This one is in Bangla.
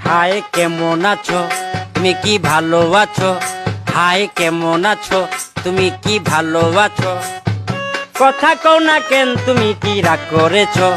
হাই কেমন আছো, তুমি কি ভালো আছো? হাই কেমন আছো, তুমি কি ভালো আছো? কথা কও না কেন, তুমি কি রাগ করেছো?